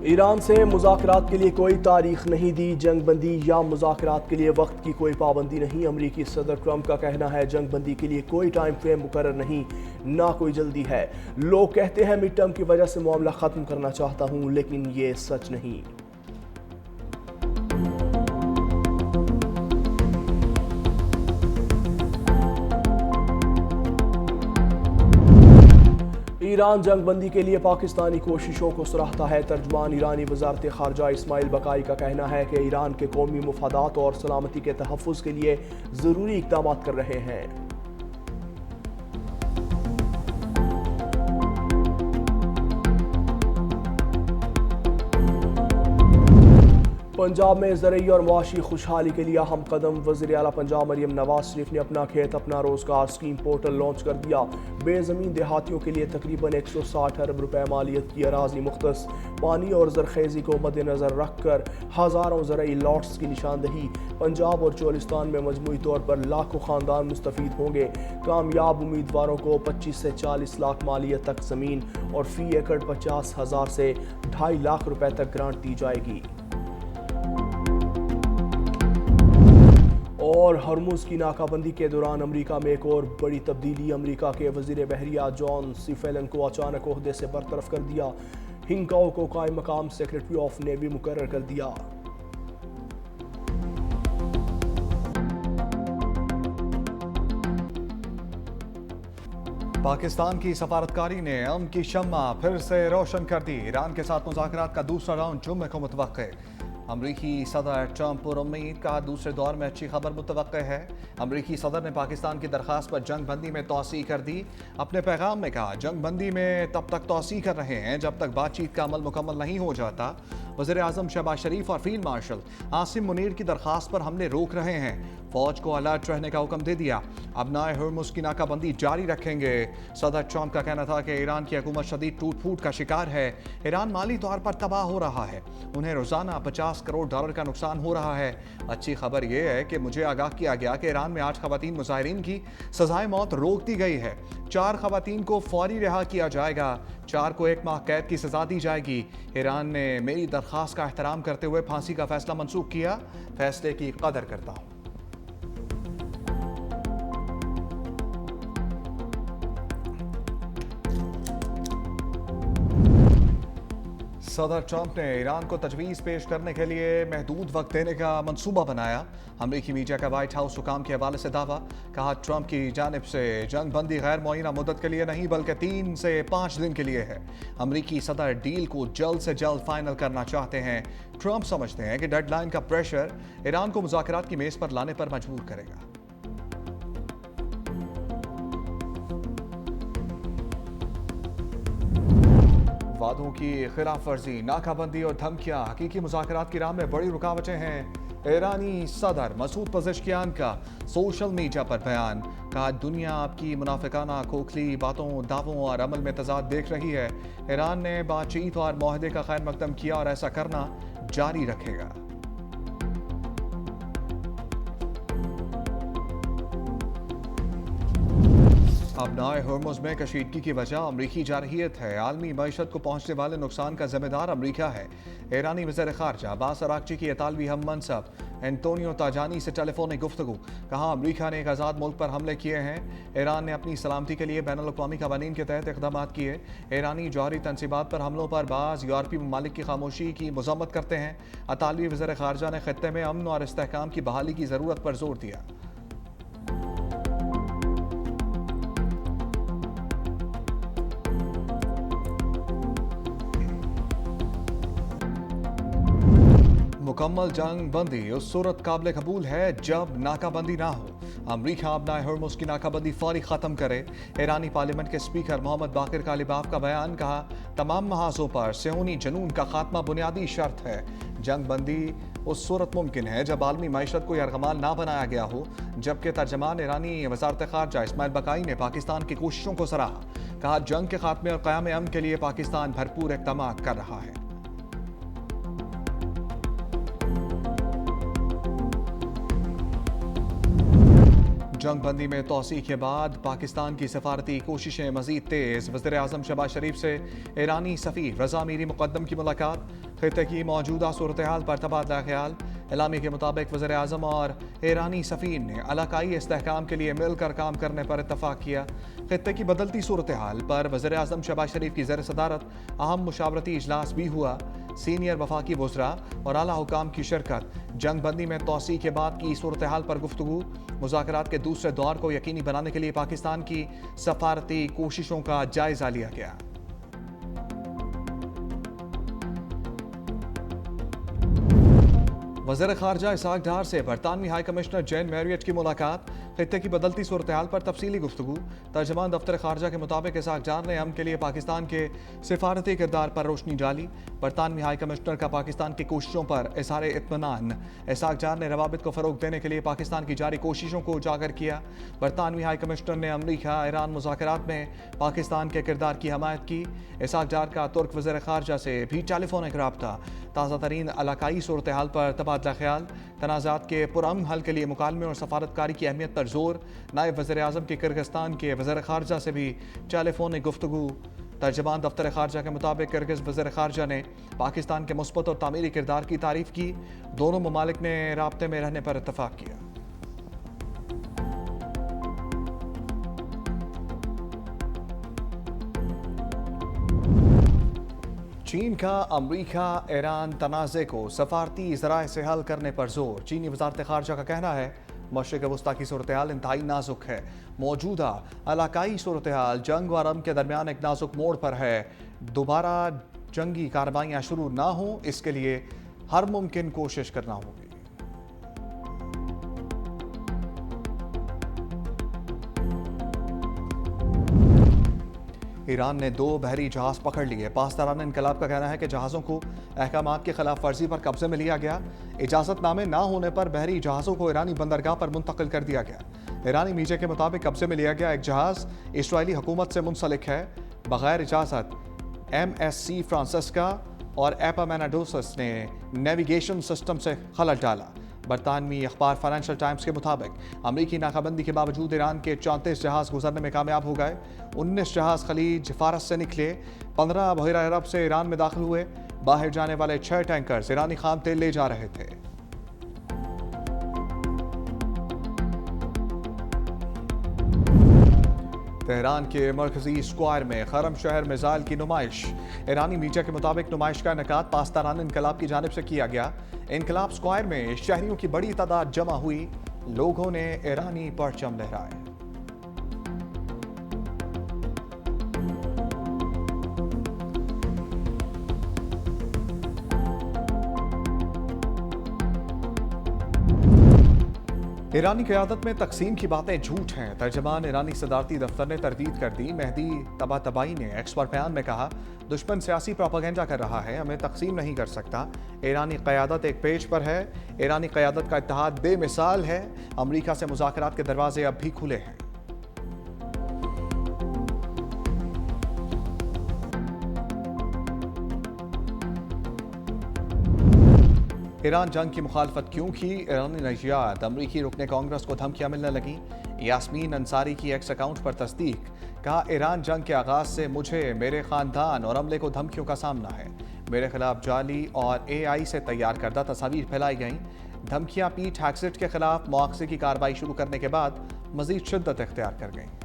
ایران سے مذاکرات کے لیے کوئی تاریخ نہیں دی، جنگ بندی یا مذاکرات کے لیے وقت کی کوئی پابندی نہیں۔ امریکی صدر ٹرمپ کا کہنا ہے جنگ بندی کے لیے کوئی ٹائم فریم مقرر نہیں، نہ کوئی جلدی ہے۔ لوگ کہتے ہیں مڈ ٹرم کی وجہ سے معاملہ ختم کرنا چاہتا ہوں، لیکن یہ سچ نہیں۔ ایران جنگ بندی کے لیے پاکستانی کوششوں کو سراہتا ہے۔ ترجمان ایرانی وزارت خارجہ اسماعیل بقائی کا کہنا ہے کہ ایران کے قومی مفادات اور سلامتی کے تحفظ کے لیے ضروری اقدامات کر رہے ہیں۔ پنجاب میں زرعی اور معاشی خوشحالی کے لیے اہم قدم۔ وزیر اعلیٰ پنجاب مریم نواز شریف نے اپنا کھیت اپنا روزگار اسکیم پورٹل لانچ کر دیا۔ بے زمین دیہاتیوں کے لیے تقریباً 160 ارب روپے مالیت کی اراضی مختص۔ پانی اور زرخیزی کو مد نظر رکھ کر ہزاروں زرعی لاٹس کی نشاندہی۔ پنجاب اور چولستان میں مجموعی طور پر لاکھوں خاندان مستفید ہوں گے۔ کامیاب امیدواروں کو 25 سے 40 لاکھ مالیت تک زمین اور فی ایکڑ 50,000 سے 2.5 لاکھ روپے تک گرانٹ دی جائے گی۔ اور ہرمز کی ناکہ بندی کے دوران امریکہ میں ایک اور بڑی تبدیلی۔ امریکہ کے وزیر بحریہ جان سیفیلن کو اچانک عہدے سے برطرف کر دیا۔ ہنگاؤ کو قائم مقام سیکرٹری آف نیوی مقرر کر دیا۔ پاکستان کی سفارتکاری نے امن کی شمع پھر سے روشن کر دی۔ ایران کے ساتھ مذاکرات کا دوسرا راؤنڈ جمعے کو متوقع۔ امریکی صدر ٹرمپ پر امید، کہا دوسرے دور میں اچھی خبر متوقع ہے۔ امریکی صدر نے پاکستان کی درخواست پر جنگ بندی میں توسیع کر دی۔ اپنے پیغام میں کہا جنگ بندی میں تب تک توسیع کر رہے ہیں جب تک بات چیت کا عمل مکمل نہیں ہو جاتا۔ وزیر اعظم شہباز شریف اور فیلڈ مارشل عاصم منیر کی درخواست پر حملے روک رہے ہیں۔ فوج کو الرٹ رہنے کا حکم دے دیا۔ ابنائے ہرمز کی ناکہ بندی جاری رکھیں گے۔ صدر ٹرمپ کا کہنا تھا کہ ایران کی حکومت شدید ٹوٹ پھوٹ کا شکار ہے۔ ایران مالی طور پر تباہ ہو رہا ہے، انہیں روزانہ $50 کروڑ کا نقصان ہو رہا ہے۔ اچھی خبر یہ ہے کہ مجھے آگاہ کیا گیا کہ ایران میں 8 خواتین مظاہرین کی سزائے موت روک دی گئی ہے۔ 4 خواتین کو فوری رہا کیا جائے گا، 4 کو 1 ماہ قید کی سزا دی جائے گی۔ ایران نے میری درخواست کا احترام کرتے ہوئے پھانسی کا فیصلہ منسوخ کیا۔ فیصلے کی قدر کرتا ہوں۔ صدر ٹرمپ نے ایران کو تجویز پیش کرنے کے لیے محدود وقت دینے کا منصوبہ بنایا۔ امریکی میڈیا کا وائٹ ہاؤس حکام کے حوالے سے دعویٰ، کہا ٹرمپ کی جانب سے جنگ بندی غیر معینہ مدت کے لیے نہیں بلکہ 3 سے 5 دن کے لیے ہے۔ امریکی صدر ڈیل کو جلد سے جلد فائنل کرنا چاہتے ہیں۔ ٹرمپ سمجھتے ہیں کہ ڈیڈ لائن کا پریشر ایران کو مذاکرات کی میز پر لانے پر مجبور کرے گا۔ وعدوں کی خلاف ورزی، ناکہ بندی اور دھمکیاں حقیقی مذاکرات کی راہ میں بڑی رکاوٹیں ہیں۔ ایرانی صدر مسعود پزشکیان کا سوشل میڈیا پر بیان، کہا دنیا آپ کی منافقانہ کھوکھلی باتوں، دعووں اور عمل میں تضاد دیکھ رہی ہے۔ ایران نے بات چیت اور معاہدے کا خیر مقدم کیا اور ایسا کرنا جاری رکھے گا۔ ابنائے ہرمز میں کشیدگی کی وجہ امریکی جارحیت ہے۔ عالمی معیشت کو پہنچنے والے نقصان کا ذمہ دار امریکہ ہے۔ ایرانی وزیر خارجہ عباس اراغچی کی اطالوی ہم منصب انطونیو تاجانی سے ٹیلی فونک گفتگو، کہا امریکہ نے ایک آزاد ملک پر حملے کیے ہیں۔ ایران نے اپنی سلامتی کے لیے بین الاقوامی قوانین کے تحت اقدامات کیے۔ ایرانی جوہری تنصیبات پر حملوں پر بعض یورپی ممالک کی خاموشی کی مذمت کرتے ہیں۔ اطالوی وزیر خارجہ نے خطے میں امن اور استحکام کی بحالی کی ضرورت پر زور دیا۔ مکمل جنگ بندی اس صورت قابل قبول ہے جب ناکہ بندی نہ ہو۔ امریکہ ابنائے ہرمز کی ناکہ بندی فوری ختم کرے۔ ایرانی پارلیمنٹ کے اسپیکر محمد باقر کالیباف کا بیان، کہا تمام محاذوں پر صہیونی جنون کا خاتمہ بنیادی شرط ہے۔ جنگ بندی اس صورت ممکن ہے جب عالمی معیشت کو یرغمال نہ بنایا گیا ہو۔ جبکہ ترجمان ایرانی وزارت خارجہ اسماعیل بقائی نے پاکستان کی کوششوں کو سراہا، کہا جنگ کے خاتمے اور قیام امن کے لیے پاکستان بھرپور اقدامات کر رہا ہے۔ جنگ بندی میں توسیع کے بعد پاکستان کی سفارتی کوششیں مزید تیز۔ وزیر اعظم شہباز شریف سے ایرانی سفیر رضا میری مقدم کی ملاقات۔ خطے کی موجودہ صورتحال پر تبادلہ خیال۔ اعلامیے کے مطابق وزیر اعظم اور ایرانی سفیر نے علاقائی استحکام کے لیے مل کر کام کرنے پر اتفاق کیا۔ خطے کی بدلتی صورتحال پر وزیر اعظم شہباز شریف کی زیر صدارت اہم مشاورتی اجلاس بھی ہوا۔ سینئر وفاقی وزراء اور اعلیٰ حکام کی شرکت۔ جنگ بندی میں توسیع کے بعد کی صورتحال پر گفتگو۔ مذاکرات کے دوسرے دور کو یقینی بنانے کے لیے پاکستان کی سفارتی کوششوں کا جائزہ لیا گیا۔ وزیر خارجہ اسحاق ڈار سے برطانوی ہائی کمشنر جین میریٹ کی ملاقات۔ خطے کی بدلتی صورتحال پر تفصیلی گفتگو۔ ترجمان دفتر خارجہ کے مطابق اسحاق ڈار نے امن کے لیے پاکستان کے سفارتی کردار پر روشنی ڈالی۔ برطانوی ہائی کمشنر کا پاکستان کی کوششوں پر اظہار اطمینان۔ اسحاق ڈار نے روابط کو فروغ دینے کے لیے پاکستان کی جاری کوششوں کو اجاگر کیا۔ برطانوی ہائی کمشنر نے امریکہ ایران مذاکرات میں پاکستان کے کردار کی حمایت کی۔ اسحاق ڈار کا ترک وزیر خارجہ سے بھی ٹیلی فونک رابطہ۔ تازہ ترین علاقائی صورتحال پر تبادلہ خیال۔ تنازعات کے پرامن حل کے لیے مکالمے اور سفارتکاری کی اہمیت پر زور۔ نائب وزیر اعظم کی کرغزستان کے وزیر خارجہ سے بھی ٹیلی فونک گفتگو۔ ترجمان دفتر خارجہ کے مطابق کرغز وزیر خارجہ نے پاکستان کے مثبت اور تعمیری کردار کی تعریف کی۔ دونوں ممالک نے رابطے میں رہنے پر اتفاق کیا۔ چین کا امریکہ ایران تنازع کو سفارتی ذرائع سے حل کرنے پر زور۔ چینی وزارت خارجہ کا کہنا ہے مشرق وسطیٰ کی صورتحال انتہائی نازک ہے۔ موجودہ علاقائی صورتحال جنگ اور امن کے درمیان ایک نازک موڑ پر ہے۔ دوبارہ جنگی کارروائیاں شروع نہ ہوں اس کے لیے ہر ممکن کوشش کرنا ہوگی۔ ایران نے 2 بحری جہاز پکڑ لیے۔ پاسداران انقلاب کا کہنا ہے کہ جہازوں کو احکامات کی خلاف ورزی پر قبضے میں لیا گیا۔ اجازت نامے نہ ہونے پر بحری جہازوں کو ایرانی بندرگاہ پر منتقل کر دیا گیا۔ ایرانی میڈیا کے مطابق قبضے میں لیا گیا ایک جہاز اسرائیلی حکومت سے منسلک ہے۔ بغیر اجازت MSC فرانسسکا اور ایپامیناڈوسس نے نیویگیشن سسٹم سے خلل ڈالا۔ برطانوی اخبار فائنینشل ٹائمز کے مطابق امریکی ناکابندی کے باوجود ایران کے 34 جہاز گزرنے میں کامیاب ہو گئے۔ 19 جہاز خلیج فارس سے نکلے، 15 بحیرہ عرب سے ایران میں داخل ہوئے۔ باہر جانے والے 6 ٹینکرز ایرانی خام تیل لے جا رہے تھے۔ تہران کے مرکزی اسکوائر میں خرم شہر میزائل کی نمائش۔ ایرانی میڈیا کے مطابق نمائش کا انعقاد پاسداران انقلاب کی جانب سے کیا گیا۔ انقلاب اسکوائر میں شہریوں کی بڑی تعداد جمع ہوئی۔ لوگوں نے ایرانی پرچم لہرائے۔ ایرانی قیادت میں تقسیم کی باتیں جھوٹ ہیں۔ ترجمان ایرانی صدارتی دفتر نے تردید کر دی۔ مہدی طباطبائی نے ایکس پر بیان میں کہا دشمن سیاسی پروپیگنڈا کر رہا ہے، ہمیں تقسیم نہیں کر سکتا۔ ایرانی قیادت ایک پیج پر ہے۔ ایرانی قیادت کا اتحاد بے مثال ہے۔ امریکہ سے مذاکرات کے دروازے اب بھی کھلے ہیں۔ ایران جنگ کی مخالفت کیوں کی؟ ایرانی نشریات امریکی رکن کانگریس کو دھمکیاں ملنے لگیں۔ یاسمین انصاری کی ایکس اکاؤنٹ پر تصدیق۔ کہا ایران جنگ کے آغاز سے مجھے، میرے خاندان اور عملے کو دھمکیوں کا سامنا ہے۔ میرے خلاف جعلی اور AI سے تیار کردہ تصاویر پھیلائی گئیں۔ دھمکیاں پیٹ ہیگزٹ کے خلاف مواخذے کی کارروائی شروع کرنے کے بعد مزید شدت اختیار کر گئیں۔